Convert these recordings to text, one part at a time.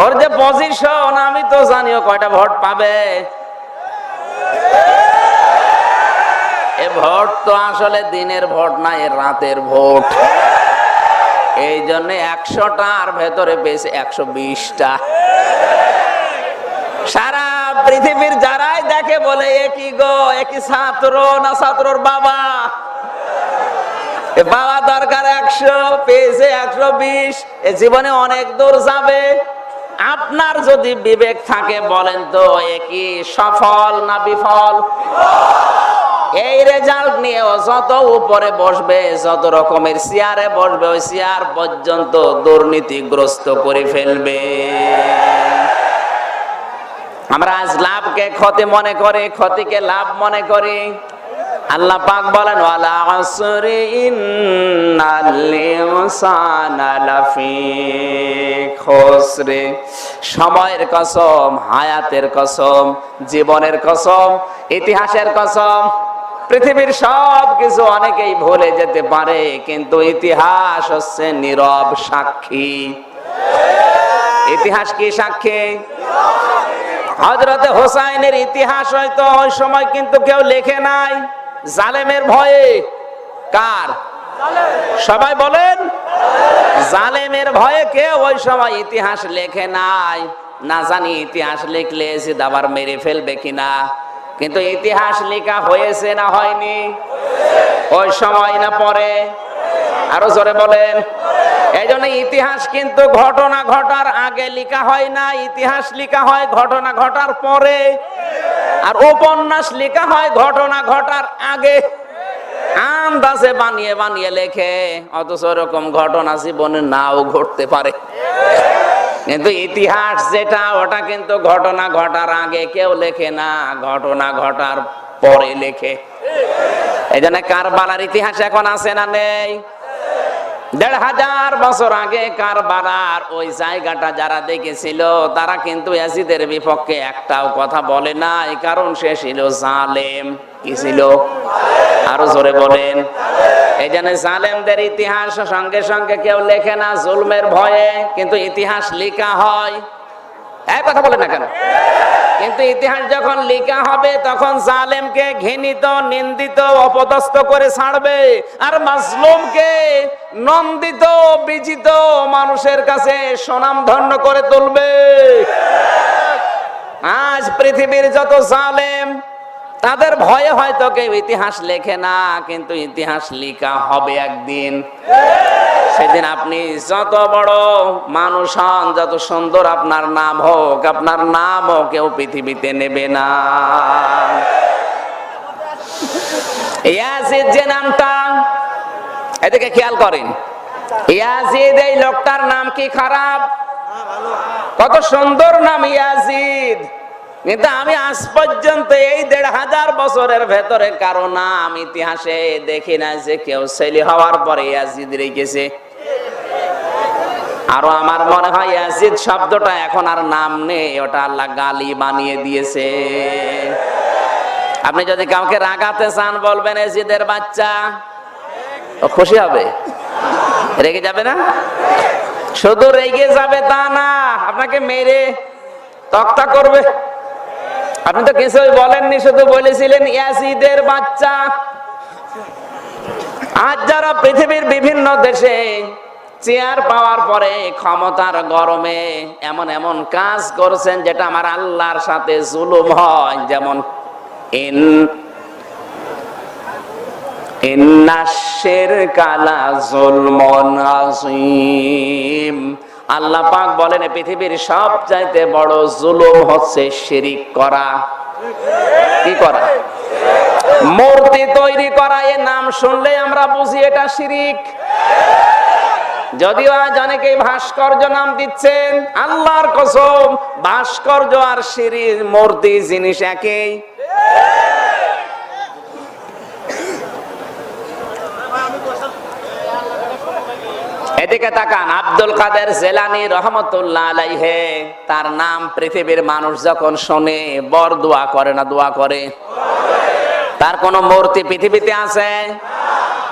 ওর যে পজিশন আমি তো জানিও কয়টা ভোট পাবে। এ ভোট তো আসলে দিনের ভোট না, এ রাতের ভোট। এই জন্য 100টার ভেতরে পেয়েছে 120টা। সারা পৃথিবীর যারাই দেখে বলে একই গো, একই ছাত্র না ছাত্রর বাবা। বাবা দরকার 100, পেয়েছে 120। এ জীবনে অনেক দূর যাবে। আপনার যদি বিবেক থাকে বলেন তো একই সফল না বিফল? এই রেজাল্ট নিয়ে ও যত উপরে বসবে, যত রকমের চেয়ারে বসবে, ওই চেয়ার পর্যন্ত দুর্নীতিগ্রস্ত করে ফেলবে। আমরা আজ লাভকে ক্ষতি মনে করি, ক্ষতিকে লাভ মনে করি। আল্লাহ পাক বলেন ওয়ালা আসরি ইন্নাল ইনসানা লাফি খুসরে। সময়ের কসম, হায়াতের কসম, জীবনের কসম, ইতিহাসের কসম। পৃথিবীর সব কিছু অনেকেই ভুলে যেতে পারে, কিন্তু ইতিহাস হচ্ছে নীরব সাক্ষী। ইতিহাস কি সাক্ষী? হযরতে হোসাইনের ইতিহাস হয়তো ওই সময় কিন্তু কেউ লেখে নাই, জালেমের ভয়ে। কার? সবাই বলেন। জালেমের ভয়ে কেউ ওই সময় ইতিহাস লেখে নাই। না জানি ইতিহাস লিখলে জিদ আবার মেরে ফেলবে কিনা, কিন্তু ইতিহাস লেখা হয়েছে না হয়নি? ওই সময় না পরে? আরো জোরে বলেন। এই জন্য ইতিহাস কিন্তু ঘটনা ঘটার আগে লেখা হয় না, ইতিহাস লেখা হয় ঘটনা ঘটার পরে। আর উপন্যাস লেখা হয় ঘটনা ঘটার আগে। আন্দাজে বানিয়ে বানিয়ে লেখে, অথচ এরকম ঘটনা জীবনে নাও ঘটতে পারে। কিন্তু ইতিহাস যেটা, ওটা কিন্তু ঘটনা ঘটার আগে কেউ লেখে না, ঘটনা ঘটার পরে লেখে। এই জন্য কারবালার ইতিহাস এখন আছে না নেই? ১৫০০ বছর আগে কারবালার ওই জায়গাটা যারা দেখেছিল, তারা কিন্তু ইয়াজিদের বিপক্ষে একটাও কথা বলে নাই, কারণ সে ছিল জালেম। কি ছিল? আরো জোরে বলেন। এই জন্য জালেমদের ইতিহাস সঙ্গে সঙ্গে কেউ লেখে না জুলমের ভয়ে, কিন্তু ইতিহাস লেখা হয়। এই কথা বলে না কেন? কিন্তু ইতিহাস যখন লেখা হবে তখন জালেমকে ঘৃণিত, নিন্দিত, অপদস্থ করে ছাড়বে, আর মাজলুমকে নন্দিত, বিজিত মানুষের কাছে সুনামধন্য করে তুলবে। আজ পৃথিবীর যত জালেম, তাদের ভয়ে হয়তো কেউ ইতিহাস লেখে না, কিন্তু ইতিহাস লেখা হবে একদিন। সেদিন আপনি যত বড় মানুষ হন, যত সুন্দর আপনার নাম হোক, আপনার নামও কেউ পৃথিবীতে নেবে না। ইয়াজিদ যে নামটা, এদিকে খেয়াল করেন। ইয়াজিদ এই লোকটার নাম কি খারাপ? কত সুন্দর নাম ইয়াজিদ। কিন্তু আমি আজ পর্যন্ত এই ১৫০০ বছরের ভেতরে কারো নাম ইতিহাসে দেখি না যে কেউ ছেলে হওয়ার পরে ইয়াজিদ রেখেছে। আরো আমার মনে হয় ইয়াজিদ শব্দটা এখন আর নাম নেই, ওটা আল্লাহ গালি বানিয়ে দিয়েছে। আপনি যদি কাউকে রাগাতে চান বলবেন ইয়াজিদের বাচ্চা, ও খুশি হবে। রেগে যাবে না? শুধু রেগে যাবে তা না, আপনাকে মেরে তক্তা করবে। আপনি তো কিছুই বলেননি, শুধু বলেছিলেন ইয়াজিদের বাচ্চা। আজ যারা পৃথিবীর বিভিন্ন দেশে চেয়ার পাওয়ার পরে ক্ষমতার গরমে এমন এমন কাজ করছেন যেটা আমার আল্লাহর সাথে জুলুম হয়, যেমন আল্লাহ পাক বলেন পৃথিবীর সব চাইতে বড় জুলুম হচ্ছে শিরিক করা। কি করা? মূর্তি তৈরি করা। এর নাম শুনলে আমরা বুঝি এটা শিরিক। যদিও আজ অনেকেই ভাস্কর্য নাম দিচ্ছেন, আল্লাহর কসম ভাস্কর্য আর শিরিক, মূর্তি জিনিস একই। এদিকে তাকান, আব্দুল কাদের জিলানী রহমতুল্লাহ আলাইহি, তার নাম পৃথিবীর মানুষ যখন শোনে বড় দোয়া করে না? দোয়া করে। তার কোন মূর্তি পৃথিবীতে আছে?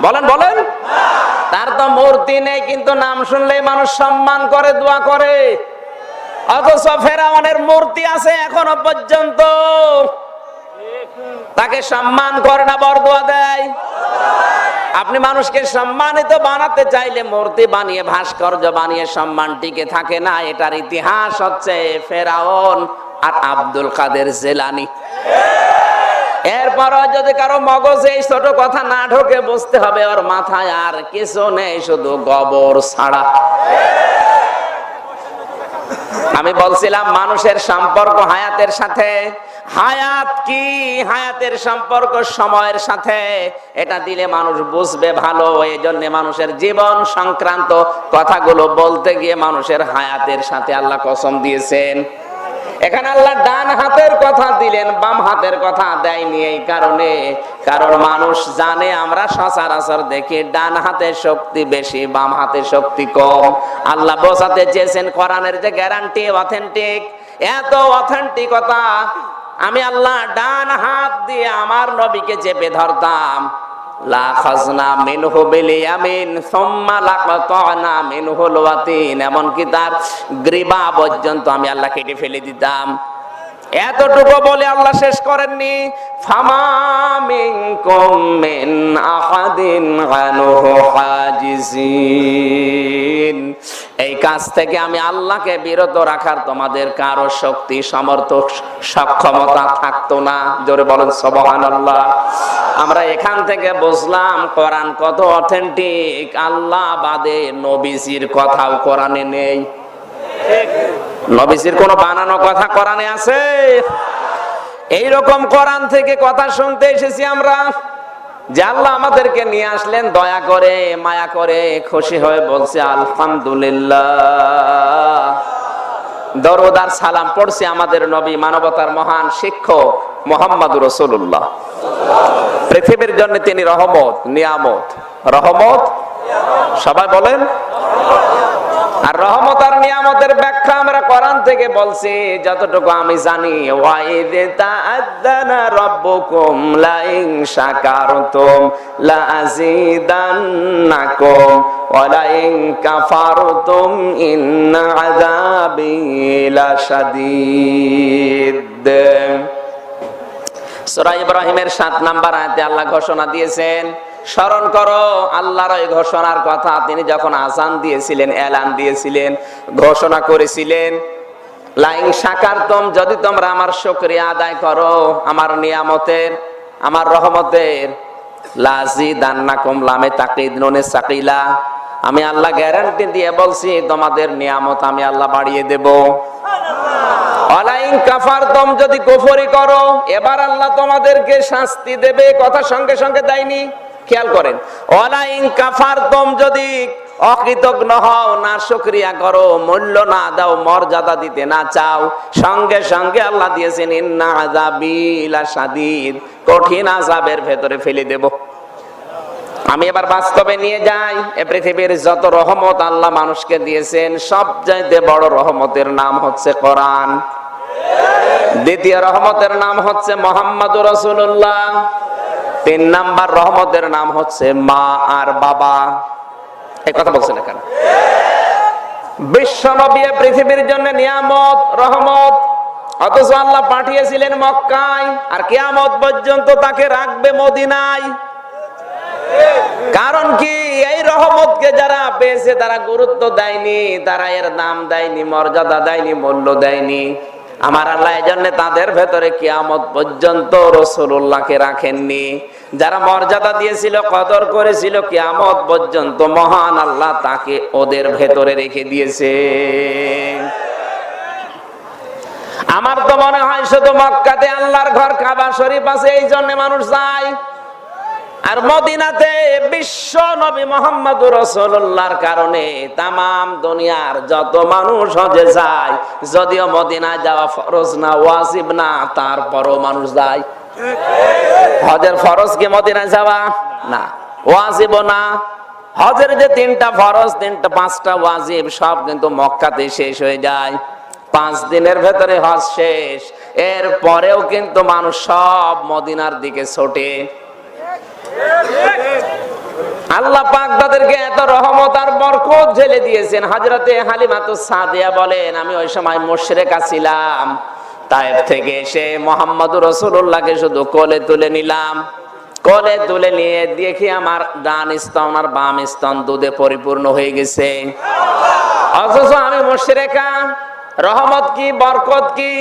বলেন বলেন। তার তো মূর্তি নেই, কিন্তু নাম শুনলেই মানুষ সম্মান করে, দোয়া করে। অথচ ফেরাউনের মূর্তি আছে এখনো পর্যন্ত, তাকে সম্মান করে না, বরদোয়া দেয়। আপনি মানুষকে সম্মানিত বানাতে চাইলে মূর্তি বানিয়ে, ভাস্কর্য বানিয়ে সম্মান টিকে থাকে না। এটার ইতিহাস হচ্ছে ফেরাউন আর আব্দুল কাদের জিলানী। এরপর যদি কারো মগজে এই ছোট কথা না ঢোকে, বুঝতে হবে ওর মাথায় আর কিছু নেই, শুধু গোবর ছাড়া। আমি বলছিলাম মানুষের সম্পর্ক হায়াতের সাথে। হায়াত কি? হায়াতের সম্পর্ক সময়ের সাথে। এটা দিলে মানুষ বুঝবে ভালো। এই জন্য মানুষের জীবন সংক্রান্ত কথাগুলো বলতে গিয়ে মানুষের হায়াতের সাথে আল্লাহ কসম দিয়েছেন। এখানে আল্লাহ ডান হাতের কথা দিলেন, বাম হাতের কথা দেয়নি। এই কারণে, কারণ মানুষ জানে, আমরা সচরাচর দেখি ডান হাতের শক্তি বেশি, বাম হাতের শক্তি কম। আল্লাহ বোঝাতে চেয়েছেন কোরআনের যে গ্যারান্টি, অথেন্টিক, এত অথেন্টিকতা। আমি আল্লাহ ডান হাত দিয়ে আমার নবীকে চেপে ধরতাম, লা খাজনা মিনহু বিল ইয়ামিন সুম্মা লাকাতানা মিনহুল ওয়াতিন, এমনকি তার গ্রীবা পর্যন্ত আমি আল্লাহ কেটে ফেলে দিতাম। এতটুকু বলে আল্লাহ শেষ করেননি, ফামা মিনকুম মিন আহাদিন আনহু হাজিজিন। এই কাজ থেকে আমি আল্লাহকে বিরত রাখার তোমাদের কারো শক্তি, সামর্থ্য, সক্ষমতা থাকতো না। জোরে বলেন সুবহানাল্লাহ। আমরা এখান থেকে বুঝলাম কোরআন কত অথেন্টিক। আল্লাহ বাদে নবীজির কথাও কোরআনে নেই। নবীজির কোন বানানো কথা কোরআনে আছে? এইরকম কোরআন থেকে কথা শুনতে এসেছি আমরা, যে আল্লাহ আমাদেরকে নিয়ে আসলেন দয়া করে, মায়া করে, খুশি হয়ে বলছে আলহামদুলিল্লাহ। দরুদ আর সালাম পড়ছে আমাদের নবী, মানবতার মহান শিক্ষক মুহাম্মদুর রাসূলুল্লাহ। পৃথিবীর জন্য তিনি রহমত, নিয়ামত। রহমত, সবাই বলেন। আর রহমত আর নিয়ামতের ব্যাখ্যা আমরা কোরআন থেকে বলছি, যতটুকু আমি জানি। ওয়াইদ তাআযানা রাব্বুকুম লাইন শাকারতুম লাযীদান্নাকুম ওয়া লাইন কাফারতুম ইন্না আযাবি লাশাদীদ। সূরা ইব্রাহিমের 7 নম্বর আয়াতে আল্লাহ ঘোষণা দিয়েছেন, স্মরণ করো আল্লাহর এই ঘোষণার কথা। তিনি যখন আযান দিয়েছিলেন, এলান দিয়েছিলেন, ঘোষণা করেছিলেন, লাইন শাকারতুম, যদি তোমরা আমার শুকরিয়া আদায় করো, আমার নিয়ামতের, আমার রহমতের, লাযীদান্নাকুম, লামে তাকিদ, নুনে সাকিলা, আমি আল্লাহ গ্যারান্টি দিয়ে বলছি তোমাদের নিয়ামত আমি আল্লাহ বাড়িয়ে দেব। ওয়ালাইন কাফারতুম, যদি কুফরি করো, এবার আল্লাহ তোমাদেরকে শাস্তি দেবে। কথা সঙ্গে সঙ্গে দেয়নি, খেয়াল করেন। ওয়ালাইন কাফারতুম, যদি অকৃতজ্ঞ হও, না শুকরিয়া করো, মূল্য না দাও, মর্যাদা দিতে না চাও, সঙ্গে সঙ্গে আল্লাহ দিয়েছেন ইন্না আযাবি লাশাদীদ, কঠিন আযাবের ভেতরে ফেলে দেব। আমি এবার বাস্তবে নিয়ে যাই। এ পৃথিবীর যত রহমত আল্লাহ মানুষকে দিয়েছেন, সবচাইতে বড় রহমতের নাম হচ্ছে কোরআন। দ্বিতীয় রহমতের নাম হচ্ছে মুহাম্মদুর রাসূলুল্লাহ। 3 নাম্বার রহমতের নাম হচ্ছে মা আর বাবা। এই কথা বলছেন না কেন? বিশ্ব নবী পৃথিবীর জন্য নিয়ামত, রহমত, অথচ আল্লাহ পাঠিয়েছিলেন মক্কায়, আর কিয়ামত পর্যন্ত তাকে রাখবে মদিনায়। কারণ কি? এই রহমতকে যারা পেয়েছে তারা গুরুত্ব দেয়নি, তারা এর দাম দেয়নি, মর্যাদা দেয়নি, মূল্য দেয়নি। আমার আল্লাহ এজন্য তাদের ভেতরে কিয়ামত পর্যন্ত রাসূলুল্লাহকে রাখেননি। যারা মর্যাদা দিয়েছিল, কদর করেছিল, কিয়ামত পর্যন্ত মহান আল্লাহ তাকে ওদের ভেতরে রেখে দিয়েছে। আমার তো মনে হয় শুধু মক্কাতে আল্লাহর ঘর কাবা শরীফ আছে, এই জন্য মানুষ যায়। আর মদিনাতে বিশ্ব নবী মুহাম্মদুর রাসূলুল্লাহর কারণে তামাম দুনিয়ার যত মানুষ হজে যায়, যদিও মদিনায় যাওয়া ফরজ না, ওয়াজিব না, তারপরও মানুষ যায়। হজের ফরজ কি মদিনায় যাওয়া? না। ওয়াজিবও না। হজের যে 3টা ফরজ, 5টা ওয়াজিব, সব কিন্তু মক্কাতে শেষ হয়ে যায়। 5 দিনের ভেতরে হজ শেষ। এর পরেও কিন্তু মানুষ সব মদিনার দিকে ছোটে। আল্লাহ পাক তাদেরকে এত রহমত আর বরকত ঢেলে দিয়েছেন। হযরতে হালিমাতুস সাদিয়া বলেন, আমি ওই সময় মুশরিকা ছিলাম, তায়েফ থেকে এসে মুহাম্মদুর রাসূলুল্লাহকে শুধু কোলে তুলে নিলাম। কোলে তুলে নিয়ে দেখি আমার ডান স্তন আর বাম স্তন দুধে পরিপূর্ণ হয়ে গেছে। অথচ আমি মুশরিকা। রহমত কি, বরকত কি,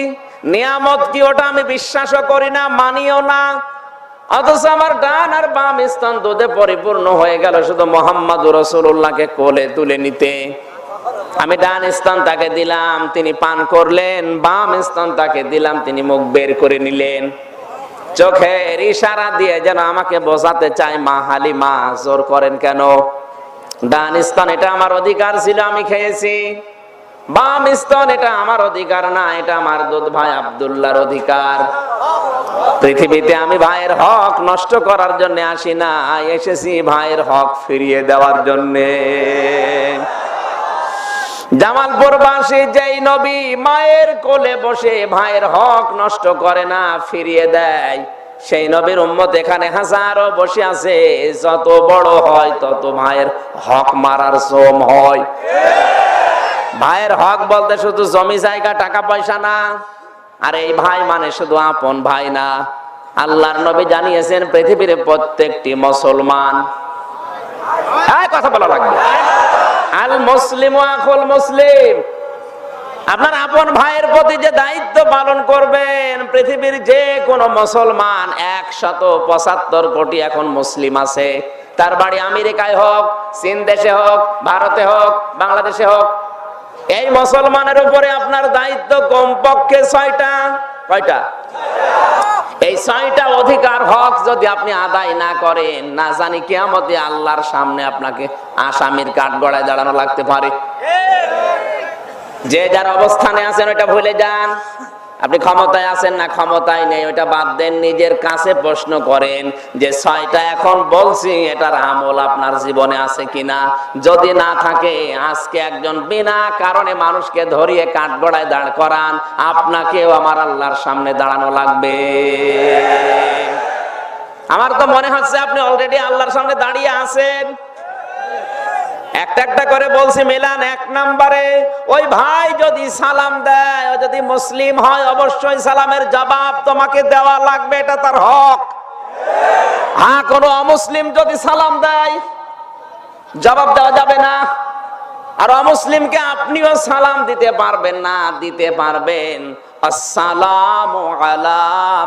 নিয়ামত কি, ওটা আমি বিশ্বাসও করি না, মানিও না। অথচ আমার ডান আর বাম স্তন দুধে পরিপূর্ণ হয়ে গেল শুধু মুহাম্মদুর রাসূলুল্লাহকে কোলে তুলে নিতে। আমি ডান স্তন তাকে দিলাম, তিনি পান করলেন। বাম স্তন তাকে দিলাম, তিনি মুখ বের করে নিলেন। চোখের ইশারা দিয়ে যেন আমাকে বোঝাতে চায়, মা হালিমা জোর করেন কেন? ডান স্তন এটা আমার অধিকার ছিল, আমি খেয়েছি। বাম স্তন এটা আমার অধিকার না, এটা আমার দুধ ভাই আব্দুল্লাহর অধিকার। পৃথিবীতে আমি ভাইয়ের হক নষ্ট করার জন্য আসি না, এসেছি ভাইয়ের হক ফিরিয়ে দেওয়ার জন্য। জামালপুরবাসী যেই নবী মায়ের কোলে বসে ভাইয়ের হক নষ্ট করে না, ফিরিয়ে দেয়, সেই নবীর উম্মত এখানে হাজারো বসে আছে। যত বড় হয় তত ভাইয়ের হক মারার শ্রম হয়। ভাইয়ের হক বলতে শুধু জমি জায়গা টাকা পয়সা না, আর এই ভাই মানে শুধু আপন ভাই না। আল্লাহর নবী জানিয়েছেন পৃথিবীর প্রত্যেকটি মুসলমান, কথা বলা লাগবে, আল মুসলিম আখুল মুসলিম, আপনার আপন ভাইয়ের প্রতি যে দায়িত্ব পালন করবেন, পৃথিবীর যে কোন মুসলমান 175 কোটি এখন মুসলিম আছে, তার বাড়ি আমেরিকায় হোক, চীন দেশে হোক, ভারতে হোক, বাংলাদেশে হোক, এই মুসলমানের উপরে আপনার দায়িত্ব কমপক্ষে 6টা। কয়টা? এই 6টা অধিকার হক যদি আপনি আদায় না করেন, না জানি কিয়ামতে আল্লাহর সামনে আপনাকে আসামির কাঠগড়ায় দাঁড়ানো লাগতে পারে। যে যার অবস্থানে আছেন ওটা ভুলে যান। আপনি ক্ষমতায় আছেন না ক্ষমতায় নেই ওটা বাদ দেন, নিজের কাছে প্রশ্ন করেন যে 6টা এখন বলছি এটার আমল আপনার জীবনে আছে কিনা। যদি না থাকে, আজকে একজন বিনা কারণে মানুষকে ধরিয়ে কাঠগড়ায় দাঁড় করান, আপনাকেও আমার আল্লাহর সামনে দাঁড়ানো লাগবে। আমার তো মনে হচ্ছে আপনি অলরেডি আল্লাহর সামনে দাঁড়িয়ে আছেন। একটা একটা করে বলছি মিলান। 1 নম্বরে, ওই ভাই যদি সালাম দেয়, ও যদি মুসলিম হয়, অবশ্যই সালামের জবাব তোমাকে দেওয়া লাগবে, এটা তার হক। হ্যাঁ, কোন অমুসলিম যদি সালাম দেয়, জবাব দেওয়া যাবে না। আর অমুসলিমকে আপনিও সালাম দিতে পারবেন না। দিতে পারবেন আসসালামু আলা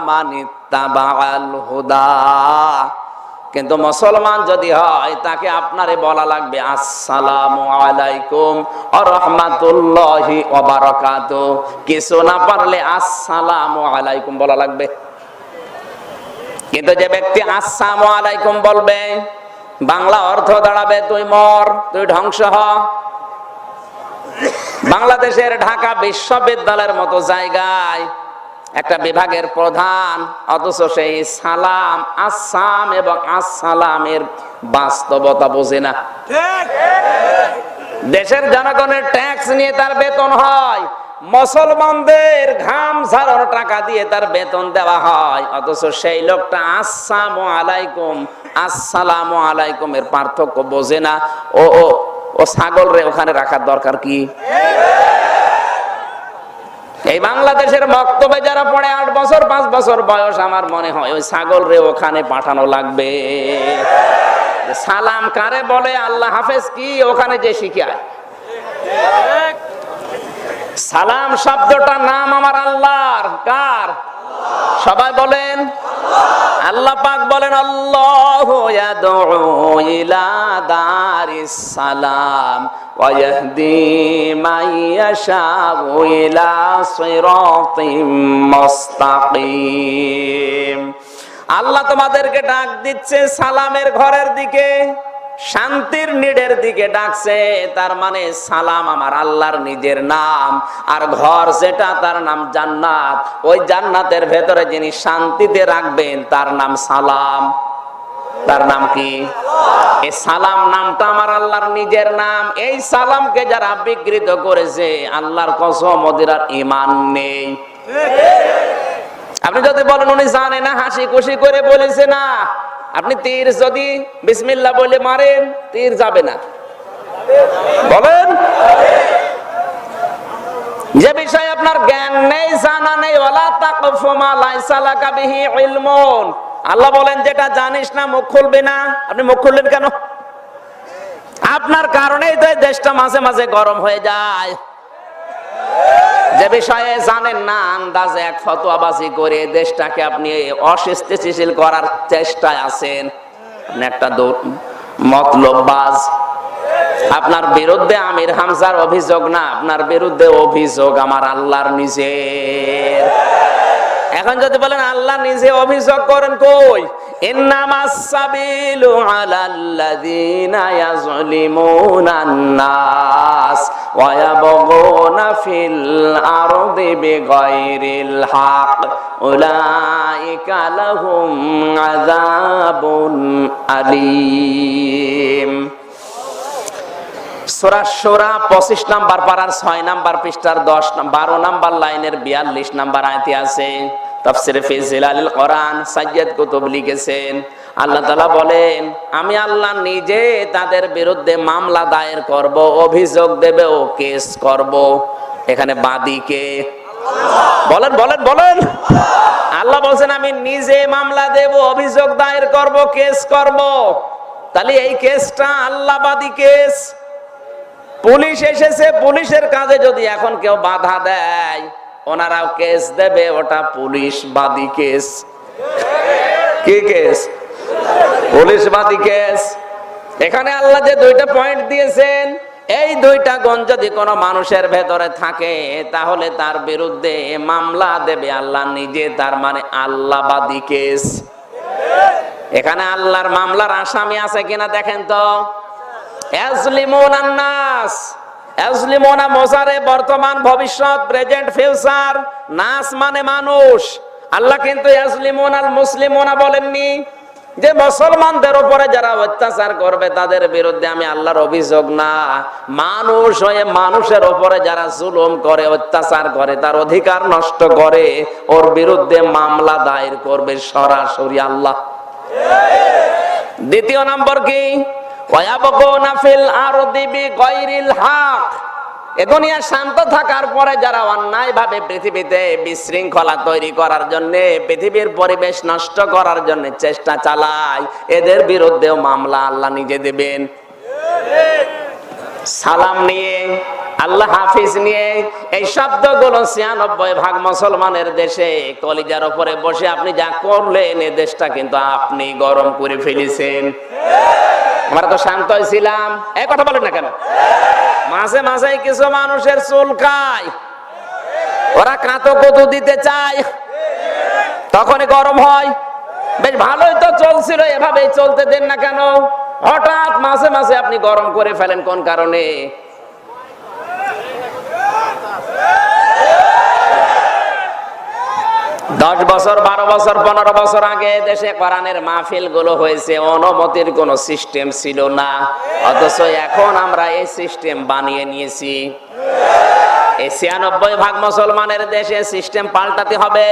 মানিত্তাবাআল হুদা, কিন্তু মুসলমান যদি হয় তাকে আপনারে বলা লাগবে আসসালামু আলাইকুম ওয়া রাহমাতুল্লাহি ওয়া বারাকাতুহু। কিছু না পারলে আসসালামু আলাইকুম বলা লাগবে। কিন্তু যে ব্যক্তি আসসালামু আলাইকুম বলবে, বাংলা অর্থ দাঁড়াবে তুই মর, তুই ধ্বংস হ। বাংলাদেশের ঢাকা বিশ্ববিদ্যালয়ের মতো জায়গায় একটা বিভাগের প্রধান, অথচ সেই সালাম, আসসাম এবং আসসালামের বাস্তবতা বোঝে না। দেশের জনগণের ট্যাক্স নিয়ে তার বেতন হয়, মুসলমানদের ঘাম ঝরানো টাকা দিয়ে তার বেতন দেওয়া হয়, অথচ সেই লোকটা আসসালামু আলাইকুম আসসালামু আলাইকুম এর পার্থক্য বোঝে না। ও ও ও ছাগল রে ওখানে রাখার দরকার কি? এই বাংলাদেশের বক্তব্যে যারা পড়ে 8 বছর 5 বছর বয়স, আমার মনে হয় ওই ছাগল রে ওখানে পাঠানো লাগবে। সালাম কারে বলে, আল্লাহ হাফেজ কি, ওখানে যে শিখায়। সালাম শব্দটা নাম আমার আল্লাহর। কার? সবাই বলেন আল্লাহ পাক বলেন, আল্লাহু ইয়াদউ ইলা দারিস সালাম ওয়া ইয়াহদি মান ইয়াশাউ ইলা সিরাতিম মুস্তাকিম। আল্লাহ তোমাদেরকে ডাক দিচ্ছে সালামের ঘরের দিকে, শান্তির নিডের দিকে ডাকছে। তার মানে সালাম আমার আল্লাহর নিজের নাম, আর ঘর যেটা তার নাম জান্নাত। ওই জান্নাতের ভেতরে যিনি শান্তিতে রাখবেন তার নাম সালাম। তার নাম কি? এই সালাম নামটা আমার আল্লাহর নিজের নাম। এই সালামকে যারা বিকৃত করেছে, আল্লাহর কসম ওদের আর ঈমান নেই। আপনি যদি বলেন উনি জানে না, হাসি খুশি করে বলেছে না, আপনি তীর যদি বিসমিল্লাহ বলে মারেন, তীর যাবে না। বলেন, যে বিষয়ে আপনার জ্ঞান নেই, জানা নেই, ওয়ালা তাকফু মা লাইসা লাকা বিহি ইলমুন, আল্লাহ বলেন যেটা জানিস না মুখ খুলবি না। আপনি মুখ খুললেন কেন? আপনার কারণেই তো এই দেশটা মাঝে মাঝে গরম হয়ে যায়। যে বিষয়ে জানেন না, আন্দাজে এক ফতোয়াবাজি করে দেশটাকে আপনি অস্থিতিশীল করার চেষ্টায় আছেন। আপনি একটা মতলববাজ। আপনার বিরুদ্ধে আমির হামজার অভিযোগ না, আপনার বিরুদ্ধে অভিযোগ আমার আল্লাহর নিজের। এখন যদি বলেন আল্লাহ নিজে অভিযোগ করেন, কই? ইন্নামাস সাবিলু আলাল্লাযিনা ইয়াযলিমুনান নাস ওয়া ইয়াবগুনা ফিল আরদি বিগাইরিল হক উলাইকা লাহুম আযাবুন আলীম। সূরা শূরা 25 নাম্বার পারার 6 নাম্বার পৃষ্ঠার 12 নাম্বার লাইনের 42 নাম্বার আয়াতে আছে। তাফসীরে ফি জিলালিল কোরআন সাইয়্যিদ কুতুব লিখেছেন, আল্লাহ তাআলা বলেন আমি আল্লাহ নিজে তাদের বিরুদ্ধে মামলা দায়ের করব, অভিযোগ দেবে ও কেস করব। এখানে বাদীকে বলেন বলেন বলেন। আল্লাহ বলেন আমি নিজে মামলা দেব, অভিযোগ দায়ের করব, কেস করব। তাহলে এই কেসটা আল্লাহবাদী কেস। পুলিশ এসেছে, পুলিশের কাজে যদি এখন কেউ বাধা দেয়, ওনারাও কেস দেবে, ওটা পুলিশবাদী কেস। কি কেস? পুলিশবাদী কেস। এখানে আল্লাহ যে দুইটা পয়েন্ট দিয়েছেন, এই দুইটা গুণ যদি কোনো মানুষের ভেতরে থাকে, তাহলে তার বিরুদ্ধে মামলা দেবে আল্লাহ নিজে, তার মানে আল্লাহবাদী কেস। এখানে আল্লাহর মামলার আসামি আছে কিনা দেখেন তো। ইয়াজলিমুনান নাস, ইয়াজলিমুনা মোজারে বর্তমান ভবিষ্যৎ, প্রেজেন্ট ফিউচার। নাস মানে মানুষ। আল্লাহ কিন্তু ইয়াজলিমুনাল মুসলিমুনা বলেননি। যে মুসলমানদের উপরে যারা অত্যাচার করবে তাদের বিরুদ্ধে আমি আল্লাহর অভিযোগ না, মানুষ হয়ে মানুষের উপরে যারা জুলুম করে, অত্যাচার করে, তার অধিকার নষ্ট করে, ওর বিরুদ্ধে মামলা দায়ের করবে সরাসরি আল্লাহ। দ্বিতীয় নম্বর কি? ওয়ায়াবগুনা ফিল আরদি বিগাইরিল হক। এ দুনিয়া শান্ত থাকার পরে যারা অন্যায় ভাবে পৃথিবীতে বিশৃঙ্খলা তৈরি করার জন্য, পৃথিবীর পরিবেশ নষ্ট করার জন্য চেষ্টা চালায়, এদের বিরুদ্ধেও মামলা আল্লাহ নিজে দেবেন। সালাম নিয়ে, আল্লাহ হাফিজ নিয়ে, এই শব্দগুলো ৯৬% মুসলমানের দেশে কলিজার উপরে বসে আপনি যা করলেন, এ দেশটা কিন্তু আপনি গরম করে ফেলেছেন। আমরা তো শান্ত ছিলাম, এই কথা বলেন না কেন? মাঝে মাঝে কিছু মানুষের চুলকায়, ওরা কাঁতো কতু দিতে চায়, তখনই গরম হয়। বেশ ভালোই তো চলছিল, এভাবেই চলতে দেন না কেন? হঠাৎ মাঝে মাঝে আপনি গরম করে ফেলেন কোন কারণে? 10 বছর 12 বছর 15 বছর আগে দেশে কোরআনের মাহফিল গুলো হয়েছে, অনুমতির কোনো সিস্টেম ছিল না, অথচ এখন আমরা এই সিস্টেম বানিয়ে নিয়েছি। এই ৯৬% মুসলমানের দেশে সিস্টেম পাল্টাতে হবে।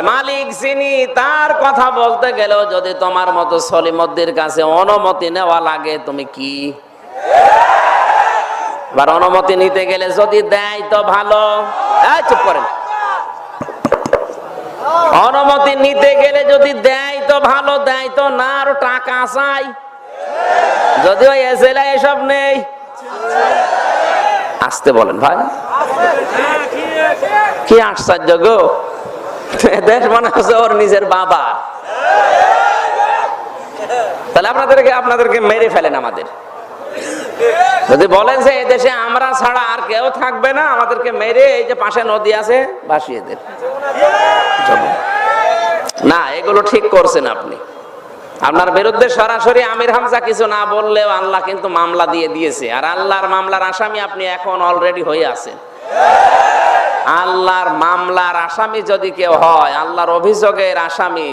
মালিক যিনি, তার কথা বলতে গেলেও যদি তোমার মতো সলিমুদ্দির কাছে অনুমতি নেওয়া লাগে, তুমি কি? এবার অনুমতি নিতে গেলে যদি দেয় তো ভালো। চুপ করেন। অনুমতি নিতে গেলে যদি দেয় তো ভালো, দেয় তো না, আরো টাকা চাই। যদিও এসেলা এসব নেই। আসতে বলেন ভাই, কি আশ্চর্য গো, দেশ মনে হচ্ছে ওর নিজের বাবা। তাহলে আপনাদেরকে মেরে ফেলেন আমাদের। যদি বলেন যে এই দেশে আমরা ছাড়া আর কেউ থাকবে না, আমাদেরকে মেরে এই যে পাশে নদী আছে ভাসিয়ে দেন। না, এগুলো ঠিক করছেন আপনি। আপনার বিরুদ্ধে সরাসরি আমির হামজা কিছু না বললেও আল্লাহ কিন্তু মামলা দিয়ে দিয়েছে, আর আল্লাহর মামলার আসামি আপনি এখন অলরেডি হয়ে আছেন। আল্লাহর মামলার আসামি যদি কেউ হয়, আল্লাহর অভিযোগের আসামি,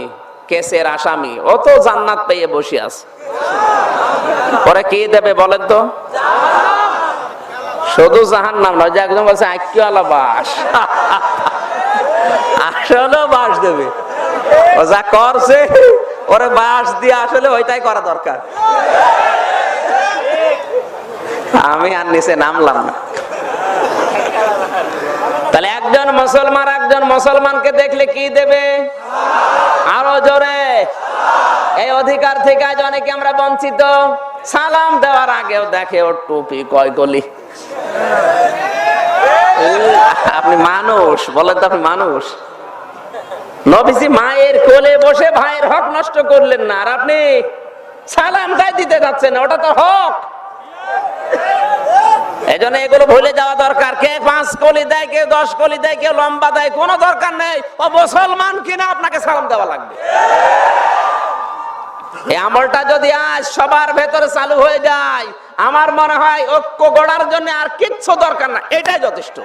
কেসের আসামি, ও তো জান্নাত পেয়ে বসে আছে। পরে কি দেবে বলেন তো? শুধু জাহান্নাম নয়, যে একজন বলছে আইকিওয়ালা বাস, আসলে বাস দেবে। ও যা করছে ওরে বাস দিয়ে আসলে ওইটাই করা দরকার। আমি আর নিচে নামলাম না। তাহলে একজন মুসলমানকে দেখলে কি দেবে? আরো জোরে। এই অধিকার থেকে আজ অনেকে আমরা বঞ্চিত। সালাম দেওয়ার আগেও দেখে ওর টুপি কয় গলি। আপনি মানুষ বলেন তো? আপনি মানুষ? নবীজি মায়ের কোলে বসে ভাইয়ের হক নষ্ট করলেন না, আর আপনি সালামটাই দিতে যাচ্ছেন, ওটা তো হক। এজন্য এগুলো ভুলে যাওয়া দরকার। কে 5 কলি দেয়, কেউ 10 কলি দেয়, কেউ লম্বা দেয়, কোনো দরকার নেই। ও মুসলমান কিনা আপনাকে সালাম দেওয়া লাগবে। এই আমলটা যদি আজ সবার ভেতরে চালু হয়ে যায়, আমার মনে হয় ঐক্য গড়ার জন্য আর কিচ্ছু দরকার না, এটাই যথেষ্ট।